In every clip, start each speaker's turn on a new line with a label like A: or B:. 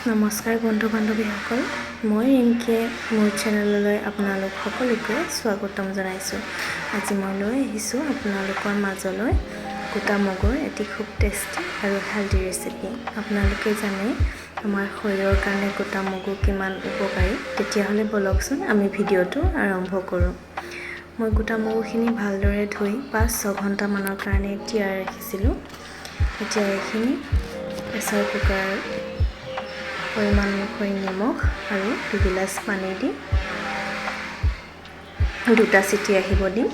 A: নমস্কাৰ বন্ধু বান্ধৱীসকল, মই ৰিংকিয়ে মোৰ চেনেললৈ আপোনালোক সকলোকে স্বাগতম জনাইছোঁ। আজি মই লৈ আহিছোঁ আপোনালোকৰ মাজলৈ গোটা মগুৰ এটি খুব টেষ্টি আৰু হেল্ডি ৰেচিপি। আপোনালোকে জানে আমাৰ শৰীৰৰ কাৰণে গোটা মগু কিমান উপকাৰী। তেতিয়াহ'লে বলকচোন আমি ভিডিঅ'টো আৰম্ভ কৰোঁ। মই গোটা মগুখিনি ভালদৰে ধুই 5-6 ঘণ্টামানৰ কাৰণে তিয়াই ৰাখিছিলোঁ। এতিয়া এইখিনি প্ৰেছাৰ কুকাৰ পৰিমাণ অনুসৰি নিমখ আৰু 2 গিলাচ পানী দি 2টা চিটি আহিব দিম।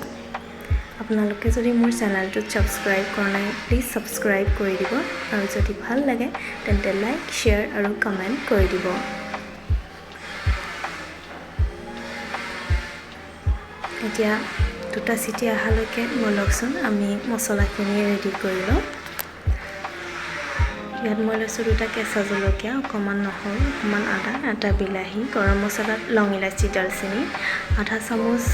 A: আপোনালোকে যদি মোৰ চেনেলটোত ছাবস্ক্ৰাইব কৰা নাই, প্লিজ ছাবস্ক্ৰাইব কৰি দিব আৰু যদি ভাল লাগে তেন্তে লাইক, শ্বেয়াৰ আৰু কমেণ্ট কৰি দিব। এতিয়া 2টা চিটি অহালৈকে বলকচোন আমি মছলাখিনি ৰেডি কৰি লওঁ। ইয়াত মই লৈছোঁ 2টা কেঁচা জলকীয়া, অকণমান নহৰু, অকণমান আদা, 1টা বিলাহী, গৰম মছলাত লং, ইলাচি, দালচেনি, 1/2 চামুচ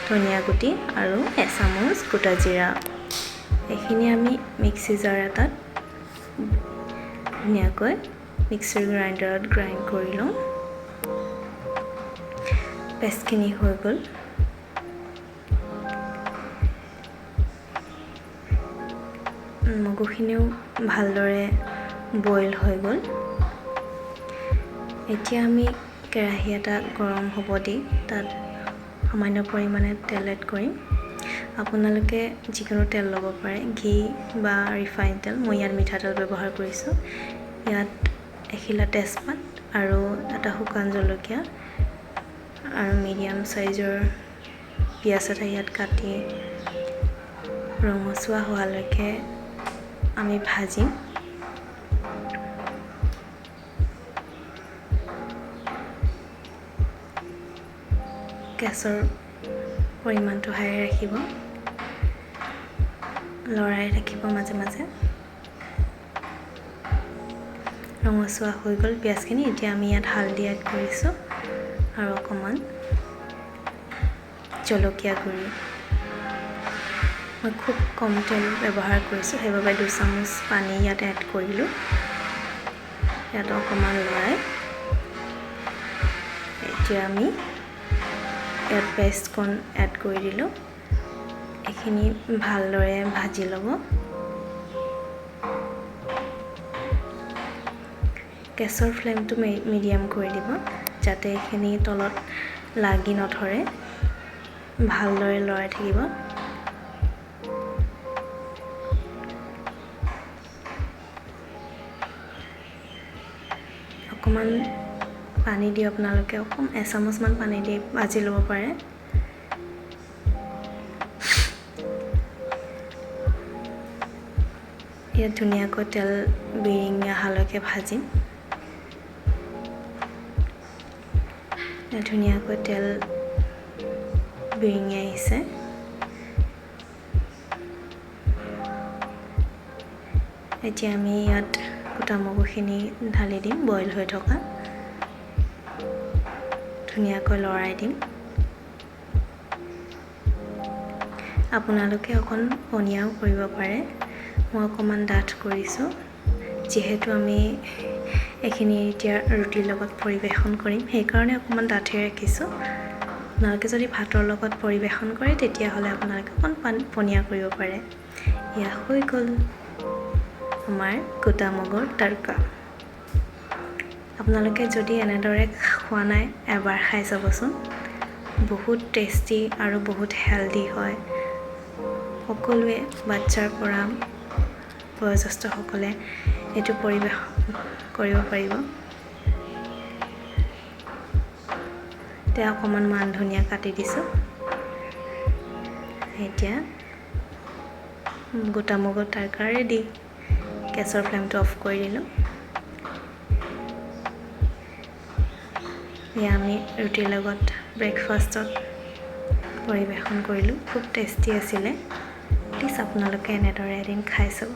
A: ধনিয়া গুটি আৰু 1 চামুচ গোটা জিৰা। এইখিনি আমি মিক্সি জাৰ এটাত ধুনীয়াকৈ মিক্সাৰ গ্ৰাইণ্ডাৰত গ্ৰাইণ্ড কৰি লওঁ। পেষ্টখিনি হৈ গ'ল। মগুখিনিও ভালদৰে বইল হৈ গ'ল। এতিয়া আমি কেৰাহী এটা গৰম হ'ব দি তাত সামান্য পৰিমাণে তেল এড কৰিম। আপোনালোকে যিকোনো তেল ল'ব পাৰে, ঘি বা ৰিফাইন তেল। মই ইয়াত মিঠাতেল ব্যৱহাৰ কৰিছোঁ। ইয়াত এখিলা তেজপাত আৰু 1টা শুকান জলকীয়া আৰু মিডিয়াম চাইজৰ পিঁয়াজ এটা ইয়াত কাটি ৰঙচুৱা হোৱালৈকে আমি ভাজিম। গেছৰ পৰিমাণটো হাই ৰাখিব, লৰাই ৰাখিব মাজে মাজে। ৰঙচুৱা হৈ গ'ল পিঁয়াজখিনি। এতিয়া আমি ইয়াত হালধি এড কৰিছোঁ আৰু অকণমান জলকীয়া গুড়ি। মই খুব কম তেল ব্যৱহাৰ কৰিছোঁ, সেইবাবে 2 চামুচ পানী ইয়াত এড কৰিলোঁ। ইয়াত অকণমান লৰাই এতিয়া আমি ইয়াত পেষ্টকণ এড কৰি দিলোঁ। এইখিনি ভালদৰে ভাজি ল'ব। গেছৰ ফ্লেমটো মিডিয়াম কৰি দিব যাতে এইখিনি তলত লাগি নধৰে। ভালদৰে লৰাই থাকিব। অকণমান পানী দি আপোনালোকে 1 চামুচমান পানী দি ভাজি ল'ব পাৰে। ইয়াত ধুনীয়াকৈ তেল বিৰিঙি অহালৈকে ভাজিম। ধুনীয়াকৈ তেল বিৰিঙি আহিছে। এতিয়া আমি ইয়াত গোটা মগুখিনি ঢালি দিম। বইল হৈ থকা ধুনীয়াকৈ লৰাই দিম। আপোনালোকে অকণ পনীয়াও কৰিব পাৰে। মই অকণমান ডাঠ কৰিছোঁ যিহেতু আমি এইখিনি এতিয়া ৰুটিৰ লগত পৰিৱেশন কৰিম, সেইকাৰণে অকণমান ডাঠে ৰাখিছোঁ। আপোনালোকে যদি ভাতৰ লগত পৰিৱেশন কৰে তেতিয়াহ'লে আপোনালোকে অকণ পনীয়া কৰিব পাৰে। এয়া হৈ গ'ল আমাৰ গোটা মগুৰ তড়কা। আপোনালোকে যদি এনেদৰে খোৱা নাই, এবাৰ খাই চাবচোন। বহুত টেষ্টি আৰু বহুত হেল্ডি হয়। সকলোৱে বাচ্ছাৰ পৰা বয়োজ্যেষ্ঠসকলে এইটো পৰিৱেশ কৰিব পাৰিব। এতিয়া অকণমান মান ধনিয়া কাটি দিছোঁ। এতিয়া গোটা মগুৰ তড়কা ৰেডি। গেছৰ ফ্লেমটো অফ কৰি দিলোঁ। এয়া আমি ৰুটিৰ লগত ব্ৰেকফাষ্টত পৰিৱেশন কৰিলোঁ। খুব টেষ্টি আছিলে। প্লিজ আপোনালোকে এনেদৰে এদিন খাই চাব।